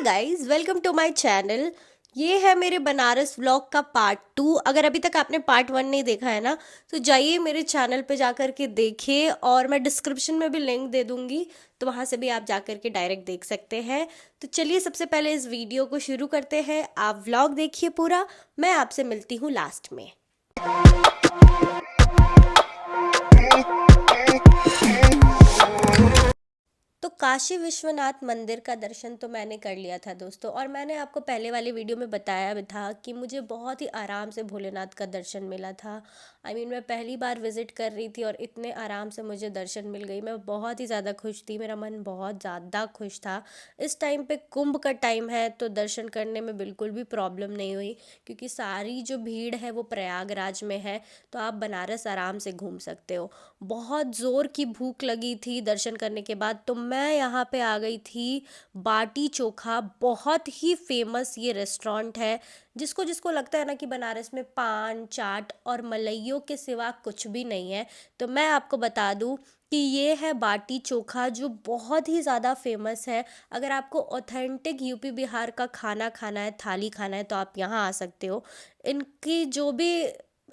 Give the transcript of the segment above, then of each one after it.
Guys, welcome to my channel. ये है मेरे बनारस व्लॉग का पार्ट 2। अगर अभी तक आपने पार्ट 1 नहीं देखा है ना, तो जाइए मेरे चैनल पे जाकर के देखिए, और मैं डिस्क्रिप्शन में भी लिंक दे दूंगी, तो वहां से भी आप जाकर के डायरेक्ट देख सकते हैं। तो चलिए सबसे पहले इस वीडियो को शुरू करते हैं। आप व्लॉग देखिए पूरा, मैं आपसे मिलती हूँ लास्ट में। तो काशी विश्वनाथ मंदिर का दर्शन तो मैंने कर लिया था दोस्तों, और मैंने आपको पहले वाली वीडियो में बताया भी था कि मुझे बहुत ही आराम से भोलेनाथ का दर्शन मिला था। मैं पहली बार विजिट कर रही थी और इतने आराम से मुझे दर्शन मिल गई। मैं बहुत ही ज़्यादा खुश थी, मेरा मन बहुत ज़्यादा खुश था। इस टाइम पे कुंभ का टाइम है, तो दर्शन करने में बिल्कुल भी प्रॉब्लम नहीं हुई, क्योंकि सारी जो भीड़ है वो प्रयागराज में है, तो आप बनारस आराम से घूम सकते हो। बहुत ज़ोर की भूख लगी थी दर्शन करने के बाद, तो मैं यहाँ पे आ गई थी बाटी चोखा। बहुत ही फेमस ये रेस्टोरेंट है। जिसको जिसको लगता है ना कि बनारस में पान चाट और मलाइयों के सिवा कुछ भी नहीं है, तो मैं आपको बता दूं कि ये है बाटी चोखा, जो बहुत ही ज़्यादा फेमस है। अगर आपको ऑथेंटिक यूपी बिहार का खाना खाना है, थाली खाना है, तो आप यहाँ आ सकते हो। इनकी जो भी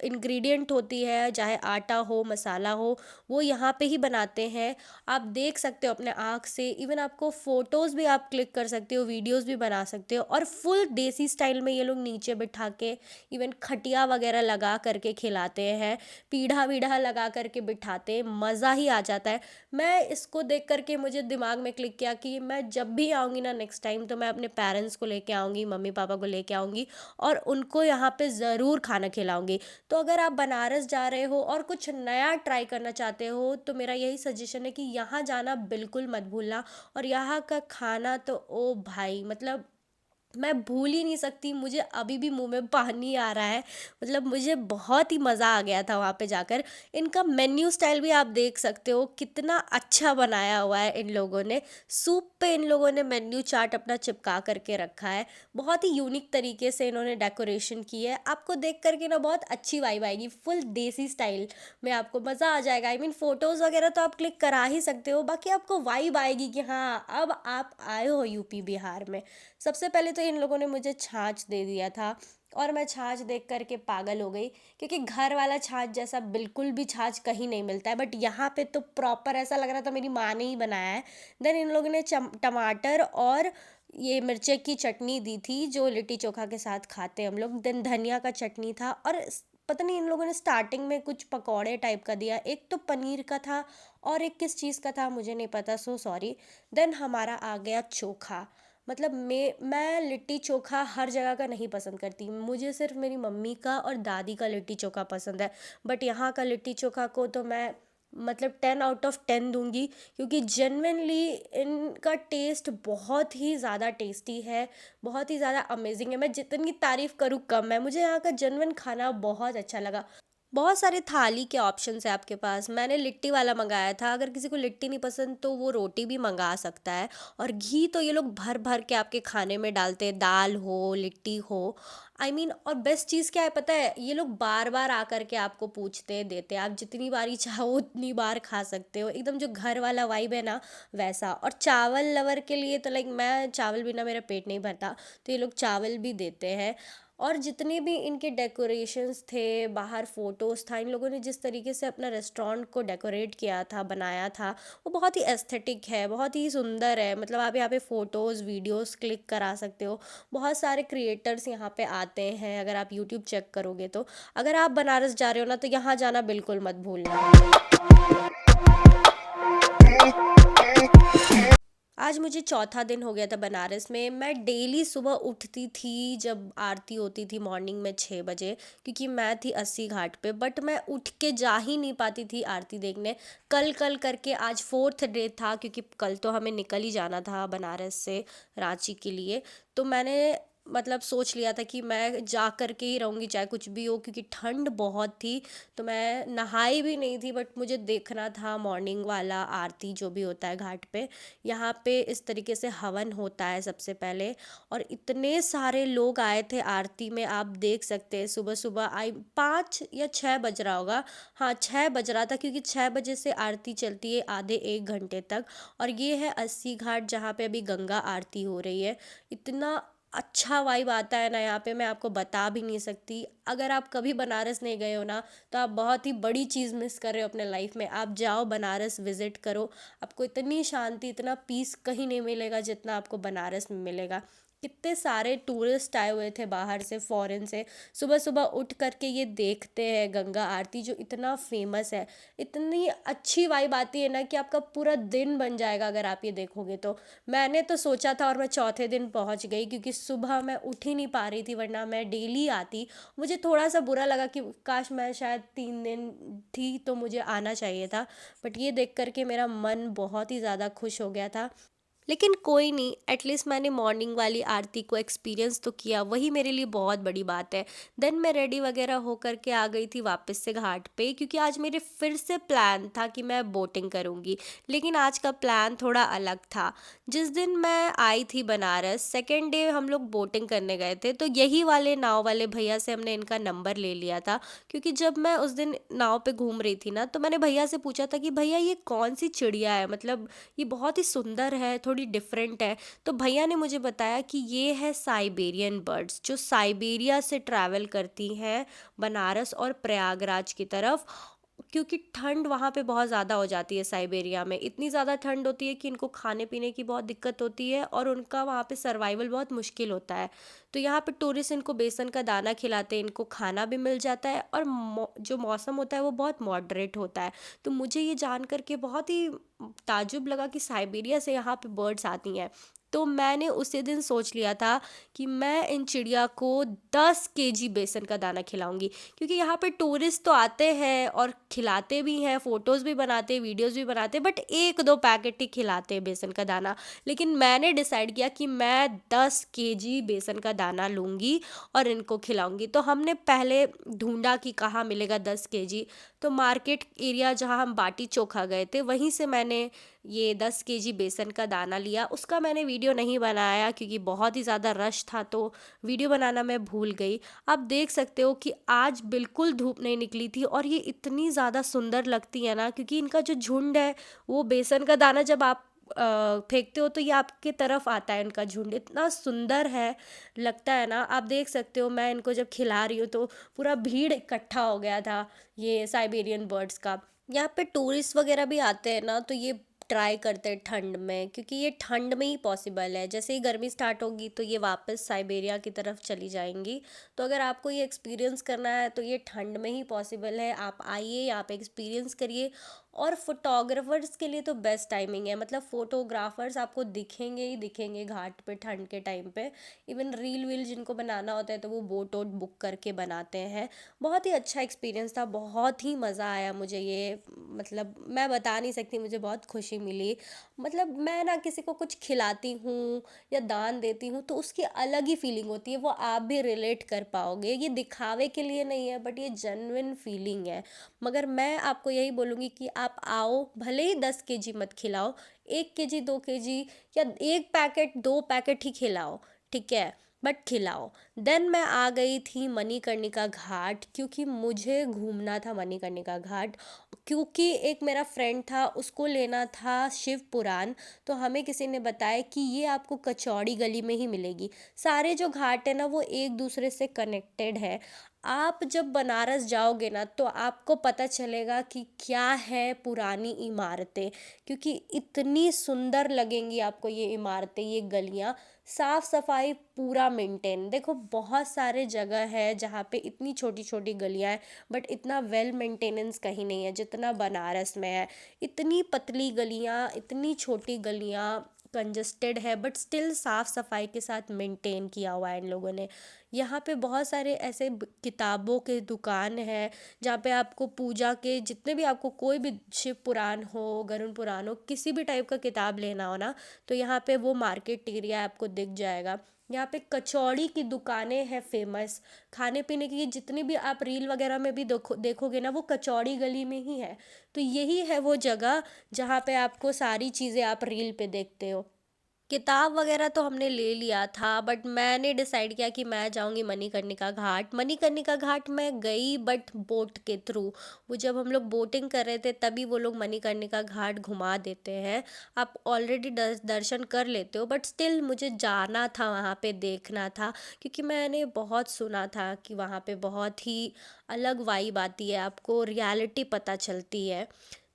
इंग्रेडिएंट होती है, चाहे आटा हो मसाला हो, वो यहाँ पे ही बनाते हैं। आप देख सकते हो अपने आँख से। इवन आपको फ़ोटोज़ भी आप क्लिक कर सकते हो, वीडियोज़ भी बना सकते हो। और फुल देसी स्टाइल में ये लोग नीचे बिठा के इवन खटिया वगैरह लगा करके खिलाते हैं, पीढ़ा वीढ़ा लगा करके बिठाते हैं, मज़ा ही आ जाता है। मैं इसको देख करके मुझे दिमाग में क्लिक किया कि मैं जब भी आऊँगी ना नेक्स्ट टाइम, तो मैं अपने पेरेंट्स को लेके आऊँगी, मम्मी पापा को लेके आऊँगी, और उनको यहाँ पे ज़रूर खाना खिलाऊँगी। तो अगर आप बनारस जा रहे हो और कुछ नया ट्राई करना चाहते हो, तो मेरा यही सजेशन है कि यहाँ जाना बिल्कुल मत भूलना। और यहाँ का खाना तो ओ भाई, मतलब मैं भूल ही नहीं सकती। मुझे अभी भी मुंह में पानी आ रहा है। मतलब मुझे बहुत ही मज़ा आ गया था वहाँ पे जाकर। इनका मेन्यू स्टाइल भी आप देख सकते हो, कितना अच्छा बनाया हुआ है इन लोगों ने। सूप पे इन लोगों ने मेन्यू चार्ट अपना चिपका करके रखा है। बहुत ही यूनिक तरीके से इन्होंने डेकोरेशन की है। आपको देख करके ना बहुत अच्छी वाइब आएगी, फुल देसी स्टाइल में आपको मज़ा आ जाएगा। फ़ोटोज़ वगैरह तो आप क्लिक करा ही सकते हो, बाकी आपको वाइब आएगी कि हाँ, अब आप आए हो यूपी बिहार में। सबसे पहले तो इन लोगों ने मुझे छाछ दे दिया था, और मैं छाछ देख करके पागल हो गई, क्योंकि घर वाला छाछ जैसा बिल्कुल भी छाछ कहीं नहीं मिलता है, बट यहाँ पे तो प्रॉपर ऐसा लग रहा था मेरी माँ ने ही बनाया है। देन इन लोगों ने टमाटर और ये मिर्चे की चटनी दी थी, जो लिट्टी चोखा के साथ खाते हैं हम लोग। देन धनिया का चटनी था, और पता नहीं इन लोगों ने स्टार्टिंग में कुछ पकौड़े टाइप का दिया। एक तो पनीर का था, और एक किस चीज़ का था मुझे नहीं पता, सो सॉरी। देन हमारा आ गया चोखा। मतलब मैं लिट्टी चोखा हर जगह का नहीं पसंद करती, मुझे सिर्फ मेरी मम्मी का और दादी का लिट्टी चोखा पसंद है। बट यहाँ का लिट्टी चोखा को तो मैं मतलब 10 आउट ऑफ 10 दूंगी, क्योंकि जेनविनली इनका टेस्ट बहुत ही ज़्यादा टेस्टी है, बहुत ही ज़्यादा अमेजिंग है। मैं जितनी तारीफ़ करूँ कम है। मुझे यहाँ का जेनविन खाना बहुत अच्छा लगा। बहुत सारे थाली के ऑप्शंस है आपके पास। मैंने लिट्टी वाला मंगाया था, अगर किसी को लिट्टी नहीं पसंद तो वो रोटी भी मंगा सकता है। और घी तो ये लोग भर भर के आपके खाने में डालते हैं, दाल हो लिट्टी हो। और बेस्ट चीज़ क्या है पता है, ये लोग बार बार आकर के आपको पूछते हैं, देते हैं। आप जितनी बारी चाहो उतनी बार खा सकते हो। एकदम जो घर वाला वाइब है ना, वैसा। और चावल लवर के लिए तो लाइक, मैं चावल बिना मेरा पेट नहीं भरता, तो ये लोग चावल भी देते हैं। और जितने भी इनके डेकोरेशंस थे, बाहर फोटोज़ था, इन लोगों ने जिस तरीके से अपना रेस्टोरेंट को डेकोरेट किया था, बनाया था, वो बहुत ही एस्थेटिक है, बहुत ही सुंदर है। मतलब आप यहाँ पे फ़ोटोज़ वीडियोज़ क्लिक करा सकते हो। बहुत सारे क्रिएटर्स यहाँ पे आते हैं, अगर आप यूट्यूब चेक करोगे तो। अगर आप बनारस जा रहे हो ना, तो यहाँ जाना बिल्कुल मत भूलना। आज मुझे चौथा दिन हो गया था बनारस में। मैं डेली सुबह उठती थी जब आरती होती थी मॉर्निंग में 6 बजे, क्योंकि मैं थी अस्सी घाट पे। बट मैं उठ के जा ही नहीं पाती थी आरती देखने। कल कल करके आज फोर्थ डे था, क्योंकि कल तो हमें निकल ही जाना था बनारस से रांची के लिए। तो मैंने मतलब सोच लिया था कि मैं जा कर के ही रहूँगी चाहे कुछ भी हो, क्योंकि ठंड बहुत थी। तो मैं नहाई भी नहीं थी, बट मुझे देखना था मॉर्निंग वाला आरती जो भी होता है घाट पे। यहाँ पे इस तरीके से हवन होता है सबसे पहले, और इतने सारे लोग आए थे आरती में, आप देख सकते हैं। सुबह सुबह आई 5 या 6 बज रहा होगा। हाँ, 6 बज रहा था, क्योंकि 6 बजे से आरती चलती है आधे 1 घंटे तक। और ये है अस्सी घाट, जहाँ पे अभी गंगा आरती हो रही है। इतना अच्छा वाइब आता है ना यहाँ पे, मैं आपको बता भी नहीं सकती। अगर आप कभी बनारस नहीं गए हो ना, तो आप बहुत ही बड़ी चीज़ मिस कर रहे हो अपने लाइफ में। आप जाओ बनारस, विजिट करो। आपको इतनी शांति, इतना पीस कहीं नहीं मिलेगा जितना आपको बनारस में मिलेगा। कितने सारे टूरिस्ट आए हुए थे बाहर से, फॉरेन से। सुबह सुबह उठ करके ये देखते हैं गंगा आरती, जो इतना फेमस है। इतनी अच्छी वाइब आती है ना कि आपका पूरा दिन बन जाएगा अगर आप ये देखोगे तो। मैंने तो सोचा था, और मैं चौथे दिन पहुंच गई, क्योंकि सुबह मैं उठ ही नहीं पा रही थी, वरना मैं डेली आती। मुझे थोड़ा सा बुरा लगा कि काश मैं शायद 3 दिन थी तो मुझे आना चाहिए था। बट ये देख करके मेरा मन बहुत ही ज़्यादा खुश हो गया था। लेकिन कोई नहीं, एटलीस्ट मैंने मॉर्निंग वाली आरती को एक्सपीरियंस तो किया, वही मेरे लिए बहुत बड़ी बात है। देन मैं रेडी वगैरह हो करके आ गई थी वापस से घाट पे, क्योंकि आज मेरे फिर से प्लान था कि मैं बोटिंग करूँगी। लेकिन आज का प्लान थोड़ा अलग था। जिस दिन मैं आई थी बनारस, सेकेंड डे हम लोग बोटिंग करने गए थे, तो यही वाले नाव वाले भैया से हमने इनका नंबर ले लिया था। क्योंकि जब मैं उस दिन नाव पे घूम रही थी ना, तो मैंने भैया से पूछा था कि भैया ये कौन सी चिड़िया है, मतलब ये बहुत ही सुंदर है, थोड़ी डिफरेंट है। तो भैया ने मुझे बताया कि ये है साइबेरियन बर्ड्स, जो साइबेरिया से ट्रैवल करती हैं बनारस और प्रयागराज की तरफ। क्योंकि ठंड वहाँ पे बहुत ज़्यादा हो जाती है, साइबेरिया में इतनी ज़्यादा ठंड होती है कि इनको खाने पीने की बहुत दिक्कत होती है, और उनका वहाँ पे सर्वाइवल बहुत मुश्किल होता है। तो यहाँ पे टूरिस्ट इनको बेसन का दाना खिलाते हैं, इनको खाना भी मिल जाता है, और जो मौसम होता है वो बहुत मॉडरेट होता है। तो मुझे ये जान करके बहुत ही ताज्जुब लगा कि साइबेरिया से यहाँ पे बर्ड्स आती हैं। तो मैंने उसी दिन सोच लिया था कि मैं इन चिड़िया को 10 केजी बेसन का दाना खिलाऊंगी। क्योंकि यहाँ पे टूरिस्ट तो आते हैं और खिलाते भी हैं, फोटोज़ भी बनाते हैं, वीडियोज़ भी बनाते हैं, बट 1-2 पैकेट ही खिलाते हैं बेसन का दाना। लेकिन मैंने डिसाइड किया कि मैं 10 केजी बेसन का दाना लूँगी और इनको खिलाऊंगी। तो हमने पहले ढूंढा कि कहाँ मिलेगा 10 केजी। तो मार्केट एरिया जहाँ हम बाटी चोखा गए थे, वहीं से मैंने ये 10 केजी बेसन का दाना लिया। उसका मैंने वीडियो नहीं बनाया, क्योंकि बहुत ही ज़्यादा रश था, तो वीडियो बनाना मैं भूल गई। आप देख सकते हो कि आज बिल्कुल धूप नहीं निकली थी, और ये इतनी ज़्यादा सुंदर लगती है ना, क्योंकि इनका जो झुंड है, वो बेसन का दाना जब आप फेंकते हो तो ये आपके तरफ आता है। इनका झुंड इतना सुंदर है, लगता है ना। आप देख सकते हो, मैं इनको जब खिला रही हूँ तो पूरा भीड़ इकट्ठा हो गया था ये साइबेरियन बर्ड्स का। यहाँ पे टूरिस्ट वगैरह भी आते हैं ना, तो ये ट्राई करते हैं ठंड में, क्योंकि ये ठंड में ही पॉसिबल है। जैसे ही गर्मी स्टार्ट होगी तो ये वापस साइबेरिया की तरफ चली जाएंगी। तो अगर आपको ये एक्सपीरियंस करना है तो ये ठंड में ही पॉसिबल है। आप आइए, आप एक्सपीरियंस करिए। और फोटोग्राफर्स के लिए तो बेस्ट टाइमिंग है, मतलब फोटोग्राफर्स आपको दिखेंगे ही दिखेंगे घाट पे ठंड के टाइम पे। इवन रील वील जिनको बनाना होता है तो वो बोट वोट बुक करके बनाते हैं। बहुत ही अच्छा एक्सपीरियंस था, बहुत ही मज़ा आया मुझे ये। मतलब मैं बता नहीं सकती, मुझे बहुत खुशी मिली। मतलब मैं ना किसी को कुछ खिलाती हूँ या दान देती हूँ, तो उसकी अलग ही फीलिंग होती है, वो आप भी रिलेट कर पाओगे। ये दिखावे के लिए नहीं है, बट ये जेन्युइन फीलिंग है। मगर मैं आपको यही बोलूँगी कि आप आओ, भले ही 10 केजी मत खिलाओ, 1 केजी 2 केजी या 1 पैकेट 2 पैकेट ही खिलाओ, ठीक है, बट खिलाओ। देन मैं आ गई थी मणिकर्णिका घाट, क्योंकि मुझे घूमना था मणिकर्णिका घाट। क्योंकि एक मेरा फ्रेंड था, उसको लेना था शिव पुराण। तो हमें किसी ने बताया कि ये आपको कचौड़ी गली में ही मिलेगी। सारे जो घाट है ना, वो एक दूसरे से कनेक्टेड है। आप जब बनारस जाओगे ना, तो आपको पता चलेगा कि क्या है पुरानी इमारतें। क्योंकि इतनी सुंदर लगेंगी आपको ये इमारतें, ये गलियाँ। साफ सफाई पूरा मेंटेन, देखो बहुत सारे जगह है जहाँ पे इतनी छोटी छोटी गलियाँ हैं, बट इतना वेल मेंटेनेंस कहीं नहीं है जितना बनारस में है। इतनी पतली गलियाँ, इतनी छोटी गलियाँ, कंजस्टेड है, बट स्टिल साफ सफाई के साथ मेंटेन किया हुआ है इन लोगों ने। यहाँ पे बहुत सारे ऐसे किताबों के दुकान है जहाँ पे आपको पूजा के जितने भी आपको कोई भी शिव पुराण हो, गरुड़ पुराण हो, किसी भी टाइप का किताब लेना हो ना, तो यहाँ पे वो मार्केट एरिया आपको दिख जाएगा। यहाँ पे कचौड़ी की दुकानें हैं फेमस। खाने पीने की जितनी भी आप रील वगैरह में भी देखोगे ना, वो कचौड़ी गली में ही है। तो यही है वो जगह जहाँ पे आपको सारी चीज़ें आप रील पे देखते हो। किताब वगैरह तो हमने ले लिया था, बट मैंने डिसाइड किया कि मैं जाऊंगी मणिकर्णिका घाट। मणिकर्णिका घाट मैं गई, बट बोट के थ्रू। वो जब हम लोग बोटिंग कर रहे थे तभी वो लोग मणिकर्णिका घाट घुमा देते हैं। आप ऑलरेडी दर्शन कर लेते हो, बट स्टिल मुझे जाना था वहाँ पे, देखना था। क्योंकि मैंने बहुत सुना था कि वहाँ पे बहुत ही अलग वाइब आती है, आपको रियलिटी पता चलती है।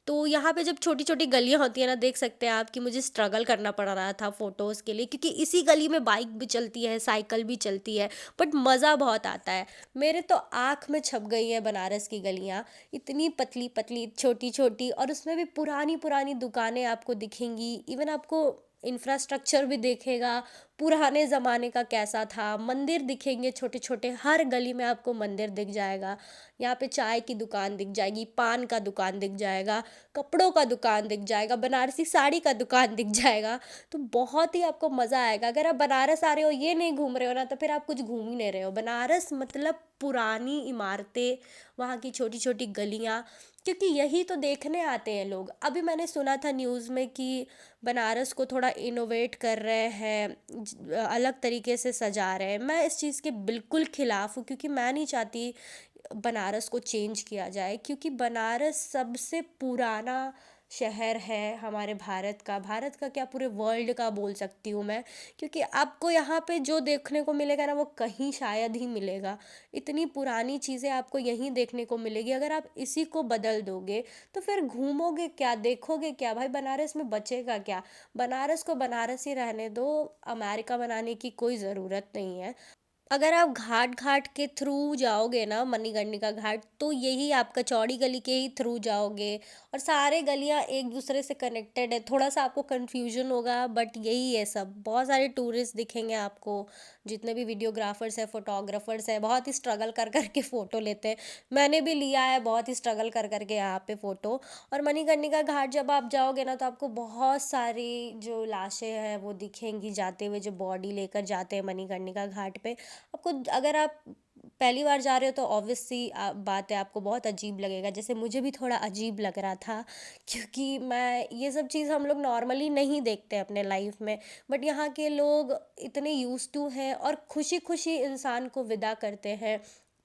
तो यहाँ पे जब छोटी छोटी गलियाँ होती है ना, देख सकते हैं आप कि मुझे स्ट्रगल करना पड़ रहा था फ़ोटोज़ के लिए, क्योंकि इसी गली में बाइक भी चलती है, साइकिल भी चलती है, बट मज़ा बहुत आता है। मेरे तो आँख में छप गई है बनारस की गलियाँ। इतनी पतली पतली, छोटी छोटी, और उसमें भी पुरानी पुरानी दुकानें आपको दिखेंगी। इवन आपको इंफ्रास्ट्रक्चर भी देखेगा, पुराने ज़माने का कैसा था। मंदिर दिखेंगे छोटे छोटे, हर गली में आपको मंदिर दिख जाएगा। यहाँ पे चाय की दुकान दिख जाएगी, पान का दुकान दिख जाएगा, कपड़ों का दुकान दिख जाएगा, बनारसी साड़ी का दुकान दिख जाएगा। तो बहुत ही आपको मज़ा आएगा। अगर आप बनारस आ रहे हो, ये नहीं घूम रहे हो ना, तो फिर आप कुछ घूम ही नहीं रहे हो। बनारस मतलब पुरानी इमारतें, वहाँ की छोटी छोटी गलियाँ, क्योंकि यही तो देखने आते हैं लोग। अभी मैंने सुना था न्यूज़ में कि बनारस को थोड़ा इनोवेट कर रहे हैं, अलग तरीके से सजा रहे हैं। मैं इस चीज़ के बिल्कुल ख़िलाफ़ हूँ, क्योंकि मैं नहीं चाहती बनारस को चेंज किया जाए, क्योंकि बनारस सबसे पुराना शहर है हमारे भारत का क्या, पूरे वर्ल्ड का बोल सकती हूँ मैं। क्योंकि आपको यहाँ पे जो देखने को मिलेगा ना, वो कहीं शायद ही मिलेगा। इतनी पुरानी चीज़ें आपको यहीं देखने को मिलेगी। अगर आप इसी को बदल दोगे तो फिर घूमोगे क्या, देखोगे क्या भाई? बनारस में बचेगा क्या? बनारस को बनारस ही रहने दो, अमेरिका बनाने की कोई ज़रूरत नहीं है। अगर आप घाट घाट के थ्रू जाओगे ना, मणिकर्णिका घाट, तो यही आप कचौड़ी गली के ही थ्रू जाओगे। और सारे गलियां एक दूसरे से कनेक्टेड है। थोड़ा सा आपको कंफ्यूजन होगा, बट यही है सब। बहुत सारे टूरिस्ट दिखेंगे आपको, जितने भी वीडियोग्राफर्स हैं, फोटोग्राफर्स हैं, बहुत ही स्ट्रगल कर करके फ़ोटो लेते हैं। मैंने भी लिया है बहुत ही स्ट्रगल कर करके यहाँ पे फ़ोटो। और मणिकर्णिका घाट जब आप जाओगे ना, तो आपको बहुत सारी जो लाशें हैं वो दिखेंगी जाते हुए, जो बॉडी लेकर जाते हैं मणिकर्णिका घाट पे। आपको, अगर आप पहली बार जा रहे हो, तो ऑब्वियस सी बात है, आपको बहुत अजीब लगेगा। जैसे मुझे भी थोड़ा अजीब लग रहा था, क्योंकि मैं ये सब चीज़ हम लोग नॉर्मली नहीं देखते अपने लाइफ में। बट यहाँ के लोग इतने यूज टू हैं, और खुशी खुशी इंसान को विदा करते हैं,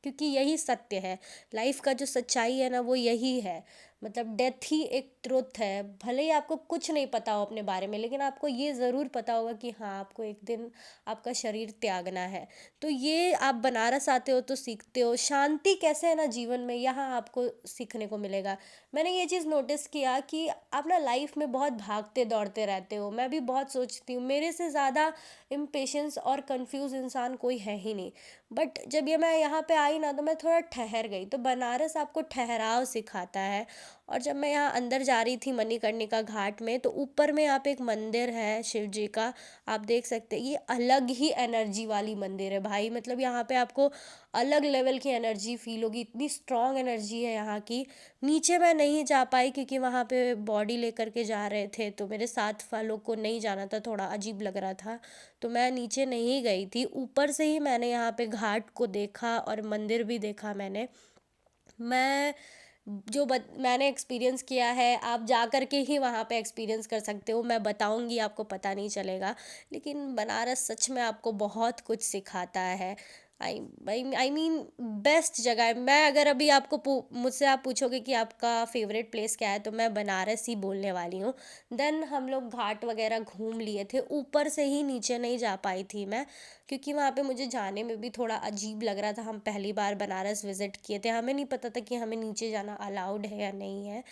क्योंकि यही सत्य है। लाइफ का जो सच्चाई है ना, वो यही है। मतलब डेथ ही एक ट्रुथ है। भले ही आपको कुछ नहीं पता हो अपने बारे में, लेकिन आपको ये ज़रूर पता होगा कि हाँ, आपको एक दिन आपका शरीर त्यागना है। तो ये आप बनारस आते हो तो सीखते हो शांति कैसे है ना जीवन में, यहाँ आपको सीखने को मिलेगा। मैंने ये चीज़ नोटिस किया कि आप ना लाइफ में बहुत भागते दौड़ते रहते हो। मैं भी बहुत सोचती हूँ, मेरे से ज़्यादा इम्पेशेंस और कंफ्यूज इंसान कोई है ही नहीं। बट जब ये मैं यहाँ पे आई ना, तो मैं थोड़ा ठहर गई। तो बनारस आपको ठहराव सिखाता है। और जब मैं यहाँ अंदर जा रही थी मणिकर्णिका घाट में, तो ऊपर में यहाँ पे एक मंदिर है शिव जी का। आप देख सकते हैं, ये अलग ही एनर्जी वाली मंदिर है भाई। मतलब यहाँ पे आपको अलग लेवल की एनर्जी फील होगी, इतनी स्ट्रॉन्ग एनर्जी है यहाँ की। नीचे मैं नहीं जा पाई, क्योंकि वहाँ पे बॉडी लेकर के जा रहे थे, तो मेरे साथ वालों को नहीं जाना था, थोड़ा अजीब लग रहा था। तो मैं नीचे नहीं गई थी, ऊपर से ही मैंने यहाँ पे घाट को देखा और मंदिर भी देखा मैंने। मैं मैंने एक्सपीरियंस किया है, आप जा कर के ही वहाँ पे एक्सपीरियंस कर सकते हो। मैं बताऊँगी, आपको पता नहीं चलेगा। लेकिन बनारस सच में आपको बहुत कुछ सिखाता है। आई मीन, बेस्ट जगह है। मैं अगर अभी मुझसे आप पूछोगे कि आपका फेवरेट प्लेस क्या है, तो मैं बनारस ही बोलने वाली हूँ। देन हम लोग घाट वगैरह घूम लिए थे, ऊपर से ही, नीचे नहीं जा पाई थी मैं, क्योंकि वहाँ पे मुझे जाने में भी थोड़ा अजीब लग रहा था। हम पहली बार बनारस विज़िट किए थे, हमें नहीं पता था कि हमें नीचे जाना अलाउड है या नहीं है।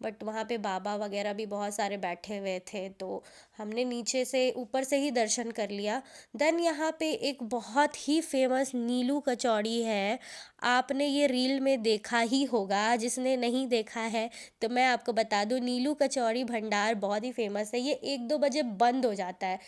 बट वहाँ पे बाबा वगैरह भी बहुत सारे बैठे हुए थे, तो हमने नीचे से ऊपर से ही दर्शन कर लिया। देन यहाँ पे एक बहुत ही फेमस नीलू कचौड़ी है, आपने ये रील में देखा ही होगा, जिसने नहीं देखा है तो मैं आपको बता दूं, नीलू कचौड़ी भंडार बहुत ही फेमस है। ये 1-2 बजे बंद हो जाता है,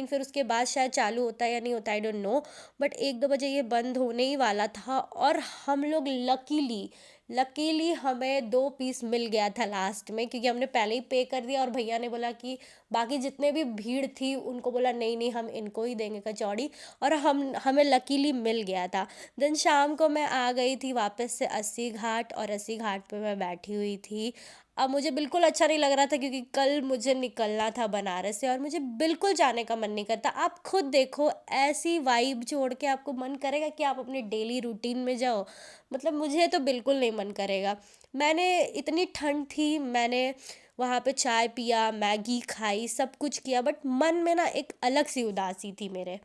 फिर उसके बाद शायद चालू होता है या नहीं होता, आई डोंट नो, बट 1-2 बजे ये बंद होने ही वाला था। और हम लोग लकीली लकीली हमें 2 पीस मिल गया था लास्ट में, क्योंकि हमने पहले ही पे कर दिया और भैया ने बोला कि बाकी जितने भी भीड़ थी उनको बोला नहीं नहीं हम इनको ही देंगे कचौड़ी, और हमें लकीली मिल गया था। देन शाम को मैं आ गई थी वापस से अस्सी घाट, और अस्सी घाट पे मैं बैठी हुई थी। अब मुझे बिल्कुल अच्छा नहीं लग रहा था, क्योंकि कल मुझे निकलना था बनारस से और मुझे बिल्कुल जाने का मन नहीं करता। आप खुद देखो, ऐसी वाइब छोड़ के आपको मन करेगा कि आप अपने डेली रूटीन में जाओ? मतलब मुझे तो बिल्कुल नहीं मन करेगा। मैंने इतनी ठंड थी, मैंने वहाँ पे चाय पिया, मैगी खाई, सब कुछ किया, बट मन में ना एक अलग सी उदासी थी मेरे।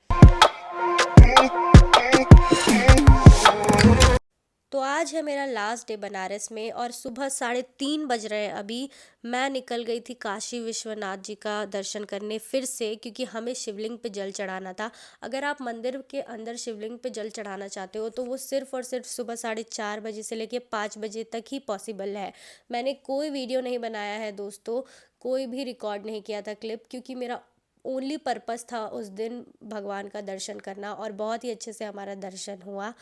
तो आज है मेरा लास्ट डे बनारस में, और सुबह 3:30 बज रहे हैं अभी। मैं निकल गई थी काशी विश्वनाथ जी का दर्शन करने फिर से, क्योंकि हमें शिवलिंग पे जल चढ़ाना था। अगर आप मंदिर के अंदर शिवलिंग पे जल चढ़ाना चाहते हो तो वो सिर्फ़ और सिर्फ सुबह 4:30 बजे से लेके 5 बजे तक ही पॉसिबल है। मैंने कोई वीडियो नहीं बनाया है दोस्तों, कोई भी रिकॉर्ड नहीं किया था क्लिप, क्योंकि मेरा ओनली पर्पस था उस दिन भगवान का दर्शन करना, और बहुत ही अच्छे से हमारा दर्शन हुआ।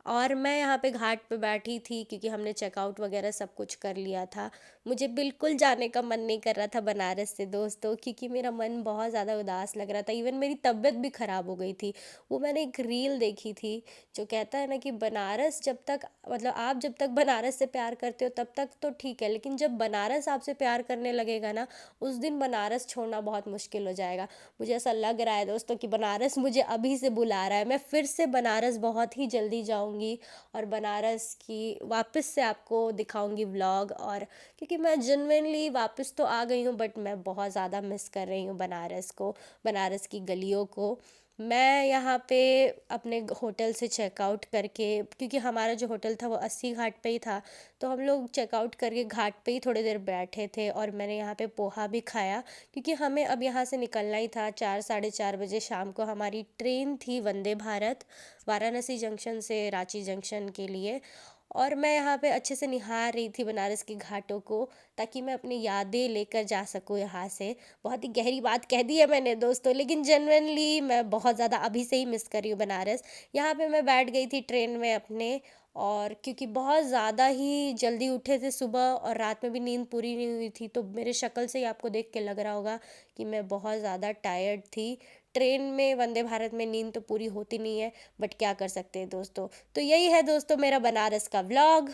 और मैं यहाँ पे घाट पे बैठी थी, क्योंकि हमने चेकआउट वगैरह सब कुछ कर लिया था। मुझे बिल्कुल जाने का मन नहीं कर रहा था बनारस से दोस्तों, क्योंकि मेरा मन बहुत ज़्यादा उदास लग रहा था, इवन मेरी तबीयत भी ख़राब हो गई थी। वो मैंने एक रील देखी थी जो कहता है ना कि बनारस जब तक, मतलब आप जब तक बनारस से प्यार करते हो तब तक तो ठीक है, लेकिन जब बनारस आपसे प्यार करने लगेगा ना, उस दिन बनारस छोड़ना बहुत मुश्किल हो जाएगा। मुझे ऐसा लग रहा है दोस्तों कि बनारस मुझे अभी से बुला रहा है। मैं फिर से बनारस बहुत ही जल्दी जाऊंगी, और बनारस की वापस से आपको दिखाऊंगी व्लॉग। और क्योंकि मैं जेन्युइनली वापस तो आ गई हूँ, बट मैं बहुत ज़्यादा मिस कर रही हूँ बनारस को, बनारस की गलियों को। मैं यहाँ पे अपने होटल से चेकआउट करके, क्योंकि हमारा जो होटल था वो अस्सी घाट पे ही था, तो हम लोग चेकआउट करके घाट पे ही थोड़ी देर बैठे थे, और मैंने यहाँ पे पोहा भी खाया, क्योंकि हमें अब यहाँ से निकलना ही था। 4-4:30 बजे शाम को हमारी ट्रेन थी वंदे भारत, वाराणसी जंक्शन से रांची जंक्शन के लिए। और मैं यहाँ पे अच्छे से निहार रही थी बनारस के घाटों को, ताकि मैं अपनी यादें लेकर जा सकूँ यहाँ से। बहुत ही गहरी बात कह दी है मैंने दोस्तों, लेकिन जेन्युइनली मैं बहुत ज़्यादा अभी से ही मिस कर रही हूँ बनारस। यहाँ पे मैं बैठ गई थी ट्रेन में अपने, और क्योंकि बहुत ज़्यादा ही जल्दी उठे थे सुबह, और रात में भी नींद पूरी नहीं हुई थी, तो मेरे शक्ल से ही आपको देख के लग रहा होगा कि मैं बहुत ज़्यादा टायर्ड थी। ट्रेन में वंदे भारत में नींद तो पूरी होती नहीं है, बट क्या कर सकते हैं दोस्तों। तो यही है दोस्तों मेरा बनारस का vlog.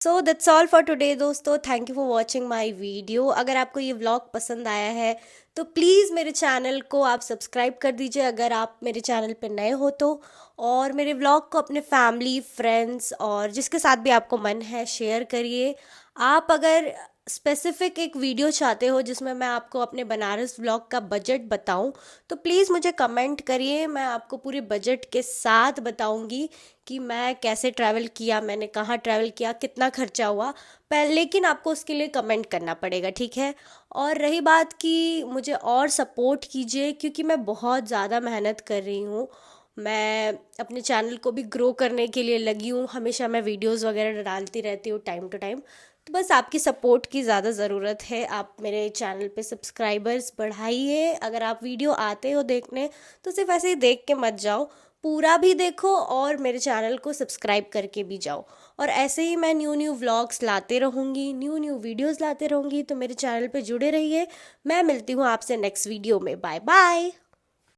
So that's all for today दोस्तों, thank you for watching my video. अगर आपको ये व्लॉग पसंद आया है तो प्लीज़ मेरे चैनल को आप सब्सक्राइब कर दीजिए, अगर आप मेरे चैनल पे नए हो तो। और मेरे व्लॉग को अपने फैमिली, फ्रेंड्स और जिसके साथ भी आपको मन है शेयर करिए। आप अगर स्पेसिफिक एक वीडियो चाहते हो जिसमें मैं आपको अपने बनारस व्लॉग का बजट बताऊं, तो प्लीज़ मुझे कमेंट करिए, मैं आपको पूरे बजट के साथ बताऊंगी कि मैं कैसे ट्रैवल किया, मैंने कहाँ ट्रैवल किया, कितना खर्चा हुआ। लेकिन आपको उसके लिए कमेंट करना पड़ेगा, ठीक है। और रही बात कि मुझे और सपोर्ट कीजिए, क्योंकि मैं बहुत ज़्यादा मेहनत कर रही हूँ। मैं अपने चैनल को भी ग्रो करने के लिए लगी हूँ, हमेशा मैं वीडियोस वगैरह डालती रहती हूँ टाइम टू टाइम। तो बस आपकी सपोर्ट की ज़्यादा ज़रूरत है। आप मेरे चैनल पे सब्सक्राइबर्स बढ़ाइए। अगर आप वीडियो आते हो देखने तो सिर्फ ऐसे ही देख के मत जाओ, पूरा भी देखो और मेरे चैनल को सब्सक्राइब करके भी जाओ। और ऐसे ही मैं न्यू न्यू व्लॉग्स लाते रहूँगी, न्यू न्यू वीडियोस लाते रहूँगी, तो मेरे चैनल पे जुड़े रहिए। मैं मिलती हूँ आपसे नेक्स्ट वीडियो में। Bye bye.